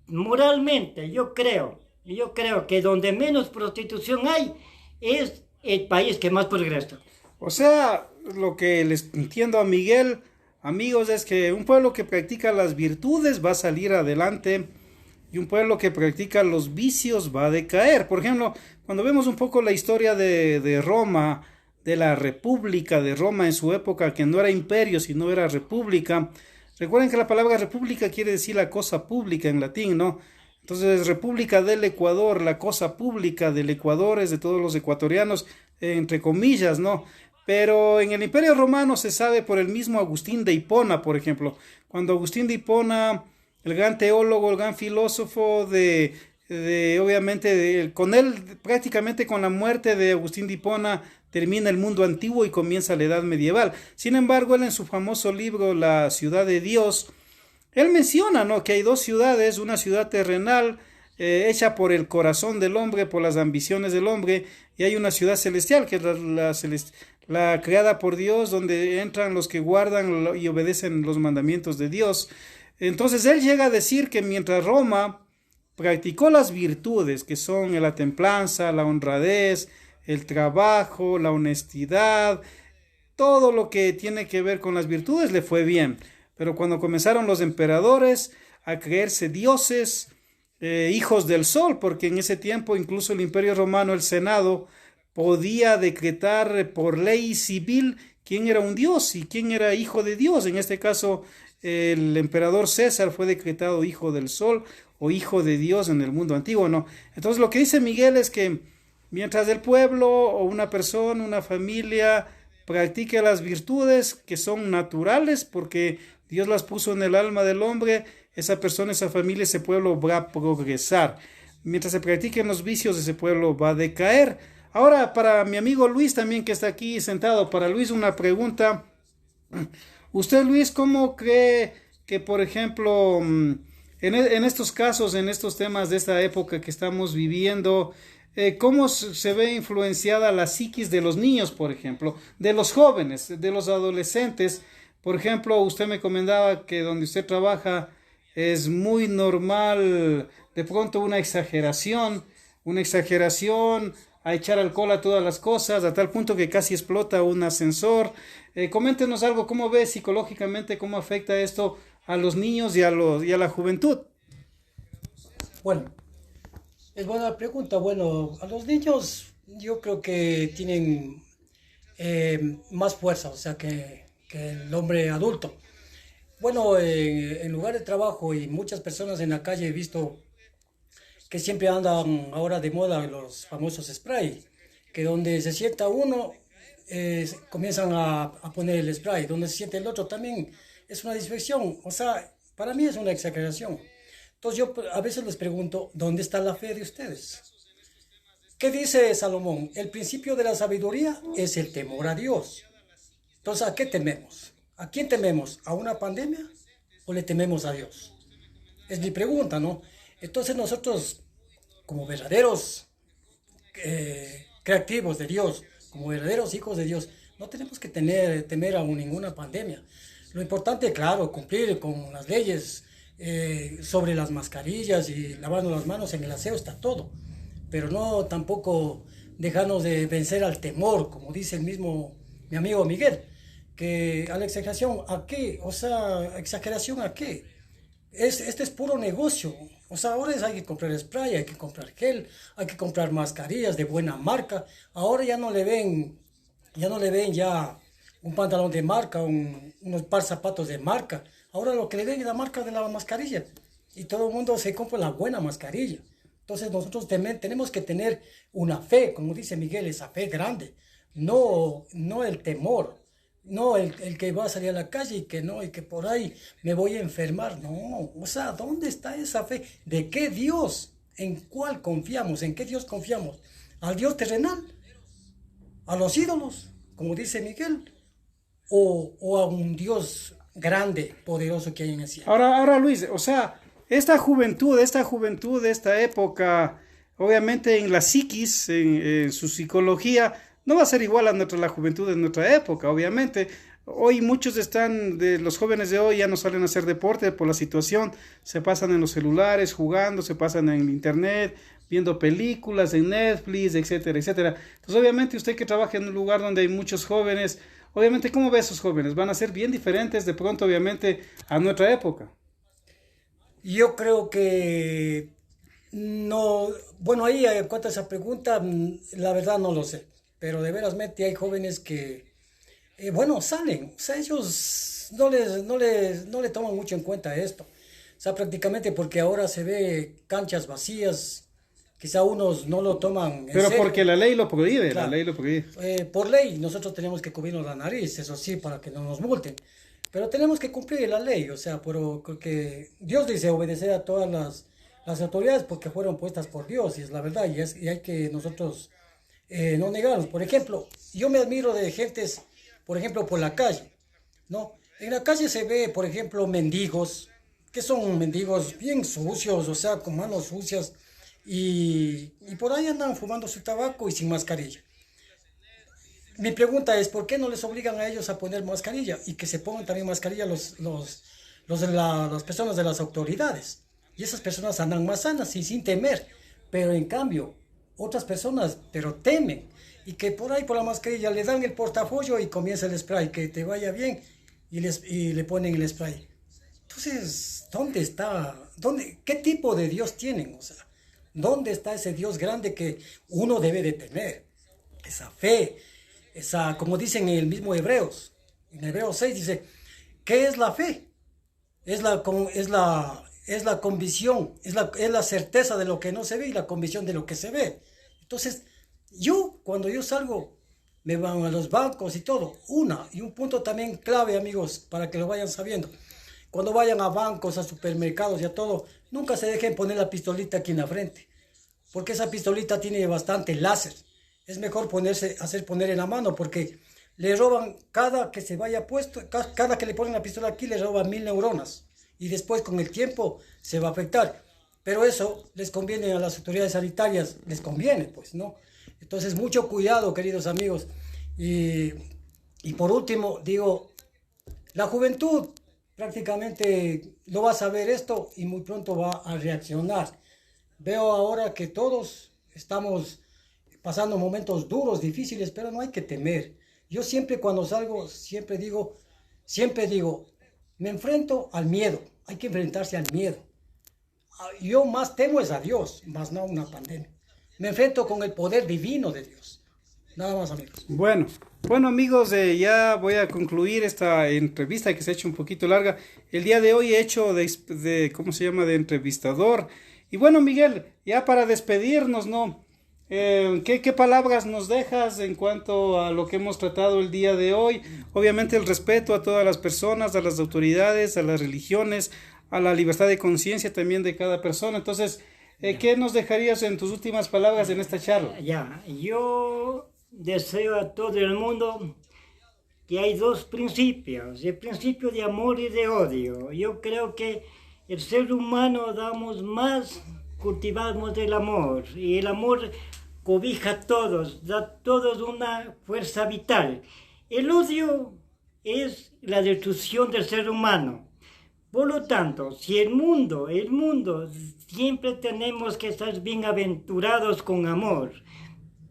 moralmente, yo creo que donde menos prostitución hay es el país que más progresa. O sea, lo que les entiendo a Miguel, amigos, es que un pueblo que practica las virtudes va a salir adelante y un pueblo que practica los vicios va a decaer. Por ejemplo, cuando vemos un poco la historia de Roma, de la República de Roma en su época, que no era imperio, sino era república. Recuerden que la palabra república quiere decir la cosa pública en latín, ¿no? Entonces, República del Ecuador, la cosa pública del Ecuador es de todos los ecuatorianos, entre comillas, ¿no? Pero en el Imperio Romano se sabe por el mismo Agustín de Hipona, por ejemplo. Cuando Agustín de Hipona, el gran teólogo, el gran filósofo obviamente, con él, prácticamente con la muerte de Agustín de Hipona, termina el mundo antiguo y comienza la edad medieval. Sin embargo, él en su famoso libro, La ciudad de Dios, él menciona, ¿no?, que hay dos ciudades, una ciudad terrenal, hecha por el corazón del hombre, por las ambiciones del hombre, y hay una ciudad celestial, que es la creada por Dios, donde entran los que guardan y obedecen los mandamientos de Dios. Entonces él llega a decir que mientras Roma practicó las virtudes, que son la templanza, la honradez, el trabajo, la honestidad, todo lo que tiene que ver con las virtudes le fue bien. Pero cuando comenzaron los emperadores a creerse dioses, hijos del sol, porque en ese tiempo incluso el Imperio Romano, el Senado, podía decretar por ley civil quién era un dios y quién era hijo de Dios. En este caso, el emperador César fue decretado hijo del sol o hijo de Dios en el mundo antiguo, ¿no? Entonces lo que dice Miguel es que mientras el pueblo o una persona, una familia practique las virtudes que son naturales porque Dios las puso en el alma del hombre, esa persona, esa familia, ese pueblo va a progresar. Mientras se practiquen los vicios, ese pueblo va a decaer. Ahora, para mi amigo Luis también, que está aquí sentado, para Luis una pregunta. Usted, Luis, ¿cómo cree que, por ejemplo, en estos casos, en estos temas de esta época que estamos viviendo, cómo se ve influenciada la psiquis de los niños, por ejemplo, de los jóvenes, de los adolescentes? Por ejemplo, usted me comentaba que donde usted trabaja es muy normal de pronto una exageración a echar alcohol a todas las cosas, a tal punto que casi explota un ascensor. Coméntenos algo, ¿cómo ve psicológicamente, cómo afecta esto a los niños y a la juventud? Bueno, es buena pregunta. Bueno, a los niños yo creo que tienen más fuerza, o sea, que el hombre adulto. Bueno, en lugar de trabajo y muchas personas en la calle he visto que siempre andan ahora de moda los famosos spray, que donde se sienta uno comienzan a poner el spray, donde se siente el otro también es una distracción, o sea, para mí es una exageración. Entonces yo a veces les pregunto, ¿dónde está la fe de ustedes? ¿Qué dice Salomón? El principio de la sabiduría es el temor a Dios. Entonces, ¿a qué tememos? ¿A quién tememos? ¿A una pandemia o le tememos a Dios? Es mi pregunta, ¿no? Entonces nosotros, como verdaderos creativos de Dios, como verdaderos hijos de Dios, no tenemos que temer a ninguna pandemia. Lo importante, claro, cumplir con las leyes sobre las mascarillas y lavando las manos en el aseo, está todo. Pero no tampoco dejarnos de vencer al temor, como dice el mismo mi amigo Miguel, que a la exageración, ¿a qué? O sea, ¿exageración a qué? Este es puro negocio. O sea, ahora hay que comprar spray, hay que comprar gel, hay que comprar mascarillas de buena marca. Ahora ya no le ven ya un pantalón de marca, unos par zapatos de marca. Ahora lo que le ven es la marca de la mascarilla. Y todo el mundo se compra la buena mascarilla. Entonces nosotros tenemos que tener una fe, como dice Miguel, esa fe grande. No el temor. No el que va a salir a la calle y que no, y que por ahí me voy a enfermar. No, o sea, ¿dónde está esa fe? ¿De qué Dios? ¿En cuál confiamos? ¿En qué Dios confiamos? ¿Al Dios terrenal? ¿A los ídolos? Como dice Miguel. ¿O a un Dios grande, poderoso que hay en el cielo? Ahora Luis, o sea, esta juventud de esta época, obviamente en la psiquis, en su psicología, no va a ser igual a la juventud de nuestra época, obviamente. Hoy muchos de los jóvenes de hoy ya no salen a hacer deporte por la situación, se pasan en los celulares jugando, se pasan en el internet, viendo películas en Netflix, etcétera, etcétera. Entonces, obviamente, usted que trabaja en un lugar donde hay muchos jóvenes, obviamente, ¿cómo ve a esos jóvenes? Van a ser bien diferentes de pronto, obviamente, a nuestra época. Yo creo que no, bueno, ahí en cuanto a esa pregunta, la verdad no lo sé, pero de verasmente hay jóvenes que, bueno, salen, o sea, ellos no le toman mucho en cuenta esto, o sea, prácticamente porque ahora se ve canchas vacías, quizá unos no lo toman en Pero serio. porque la ley lo prohíbe, la Claro. ley lo prohíbe. Por ley, nosotros tenemos que cubrirnos la nariz, eso sí, para que no nos multen. Pero tenemos que cumplir la ley, o sea, porque Dios dice obedecer a todas las autoridades porque fueron puestas por Dios, y es la verdad, y hay que nosotros no negarnos. Por ejemplo, yo me admiro de gentes, por ejemplo, por la calle, ¿no? En la calle se ve, por ejemplo, mendigos, que son mendigos bien sucios, o sea, con manos sucias, y por ahí andan fumando su tabaco y sin mascarilla. Mi pregunta es, ¿por qué no les obligan a ellos a poner mascarilla? Y que se pongan también mascarilla las personas de las autoridades. Y esas personas andan más sanas y sin temer. Pero en cambio, otras personas, pero temen. Y que por ahí por la mascarilla le dan el portafolio y comienza el spray, que te vaya bien, y le ponen el spray. Entonces, ¿dónde está? ¿Qué tipo de Dios tienen? O sea, ¿dónde está ese Dios grande que uno debe de tener? Esa fe, como dicen en el mismo en Hebreos 6 dice, ¿qué es la fe? Es la convicción, es la certeza de lo que no se ve y la convicción de lo que se ve. Entonces, cuando yo salgo, me van a los bancos y todo. Y un punto también clave, amigos, para que lo vayan sabiendo. Cuando vayan a bancos, a supermercados y a todo, nunca se dejen poner la pistolita aquí en la frente, porque esa pistolita tiene bastante láser. Es mejor hacer poner en la mano, porque le roban cada que se vaya puesto, cada que le ponen la pistola aquí, le roban 1000 neuronas. Y después con el tiempo se va a afectar. Pero eso les conviene a las autoridades sanitarias, les conviene, pues, ¿no? Entonces, mucho cuidado, queridos amigos. Y por último, digo, la juventud prácticamente no va a saber esto y muy pronto va a reaccionar. Veo ahora que todos estamos pasando momentos duros, difíciles, pero no hay que temer. Yo siempre cuando salgo, siempre digo, me enfrento al miedo. Hay que enfrentarse al miedo. Yo más temo es a Dios, más no a una pandemia. me enfrento con el poder divino de Dios. Nada más, amigos. Bueno amigos, ya voy a concluir esta entrevista que se ha hecho un poquito larga. El día de hoy he hecho ¿cómo se llama? De entrevistador. Y bueno, Miguel, ya para despedirnos, ¿no? ¿Qué palabras nos dejas en cuanto a lo que hemos tratado el día de hoy? Obviamente el respeto a todas las personas, a las autoridades, a las religiones, a la libertad de conciencia también de cada persona. Entonces, ¿qué nos dejarías en tus últimas palabras en esta charla? Ya, yo deseo a todo el mundo que hay dos principios, el principio de amor y de odio. Yo creo que el ser humano cultivamos el amor, y el amor cobija a todos, da a todos una fuerza vital. El odio es la destrucción del ser humano. Por lo tanto, si el mundo, siempre tenemos que estar bienaventurados con amor,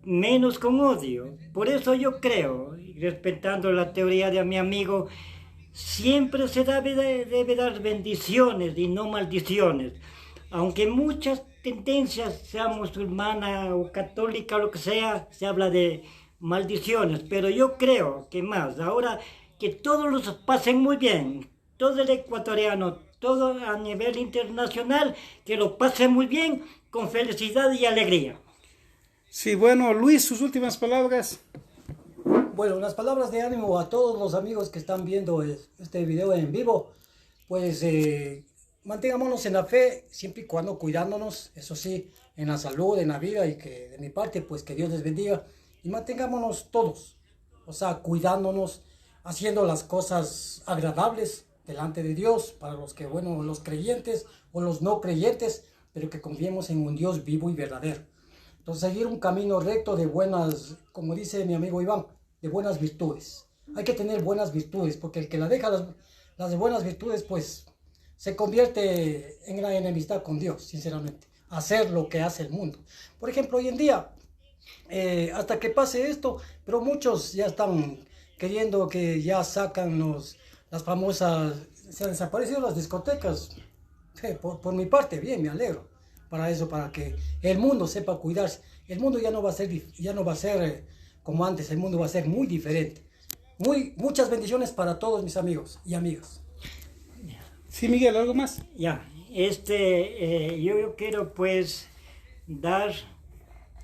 menos con odio. Por eso yo creo, respetando la teoría de mi amigo, siempre se debe dar bendiciones y no maldiciones. Aunque muchas tendencias, sea musulmana o católica o lo que sea, se habla de maldiciones, pero yo creo que más, ahora que todos los pasen muy bien, todo el ecuatoriano, todo a nivel internacional, que lo pasen muy bien, con felicidad y alegría. Sí, bueno, Luis, sus últimas palabras. Bueno, unas palabras de ánimo a todos los amigos que están viendo este video en vivo. Pues mantengámonos en la fe, siempre y cuando cuidándonos, eso sí, en la salud, en la vida, y que de mi parte, pues que Dios les bendiga. Y mantengámonos todos, o sea, cuidándonos, haciendo las cosas agradables delante de Dios, para los que, bueno, los creyentes o los no creyentes, pero que confiemos en un Dios vivo y verdadero. Entonces, seguir un camino recto de buenas, como dice mi amigo Iván, de buenas virtudes. Hay que tener buenas virtudes, porque el que la deja las de buenas virtudes, pues se convierte en la enemistad con Dios, sinceramente. Hacer lo que hace el mundo. Por ejemplo, hoy en día, hasta que pase esto, pero muchos ya están queriendo que ya sacan las famosas, se han desaparecido las discotecas. Por mi parte, bien, me alegro para eso, para que el mundo sepa cuidarse. El mundo ya no va a ser como antes, el mundo va a ser muy diferente. Muchas bendiciones para todos mis amigos y amigas. Sí, Miguel, ¿algo más? Ya, yo quiero pues dar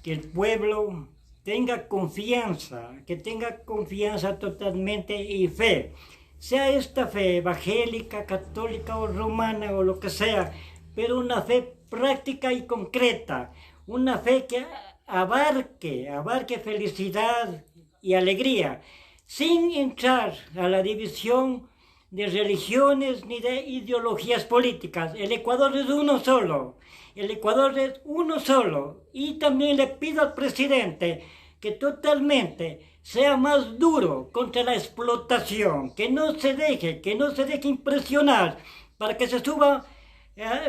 que el pueblo tenga confianza, que tenga confianza totalmente y fe. Sea esta fe evangélica, católica o romana o lo que sea, pero una fe práctica y concreta, una fe que abarque felicidad y alegría, sin entrar a la división de religiones ni de ideologías políticas. El Ecuador es uno solo, y también le pido al presidente que totalmente sea más duro contra la explotación, que no se deje impresionar para que se suba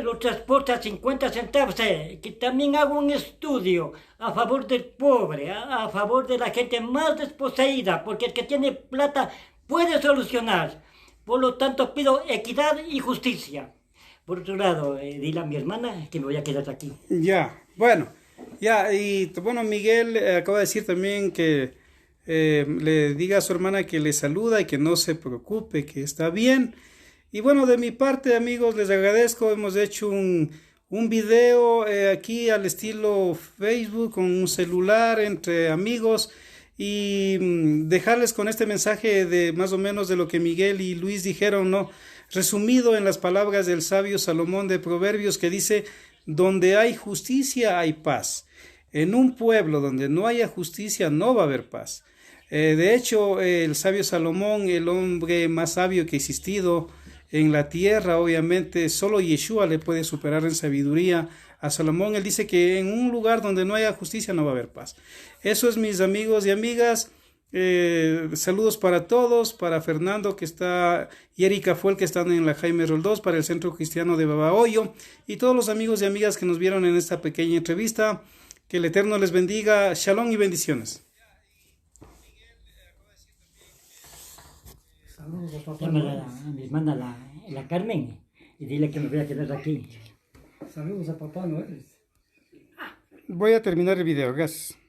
los transportes a 50 centavos, que también haga un estudio a favor del pobre, a favor de la gente más desposeída, porque el que tiene plata puede solucionar. Por lo tanto, pido equidad y justicia. Por otro lado, dile a mi hermana que me voy a quedar aquí. Ya, bueno, Miguel acaba de decir también que le diga a su hermana que le saluda y que no se preocupe, que está bien. Y bueno, de mi parte, amigos, les agradezco. Hemos hecho un video aquí al estilo Facebook con un celular entre amigos, y dejarles con este mensaje de más o menos de lo que Miguel y Luis dijeron, ¿no? Resumido en las palabras del sabio Salomón de Proverbios, que dice: donde hay justicia hay paz. En un pueblo donde no haya justicia no va a haber paz. De hecho, el sabio Salomón, el hombre más sabio que ha existido en la tierra, obviamente solo Yeshua le puede superar en sabiduría a Salomón. Él dice que en un lugar donde no haya justicia no va a haber paz. Eso es, mis amigos y amigas. Saludos para todos, para Fernando que está, y Erika Fuel que están en la Jaime Roldós, para el Centro Cristiano de Babahoyo, y todos los amigos y amigas que nos vieron en esta pequeña entrevista. Que el Eterno les bendiga. Shalom y bendiciones. Saludos a papá. Llámala a mi hermana la Carmen y dile que me voy a quedar aquí. Saludos a papá Noel. voy a terminar el video. Gracias.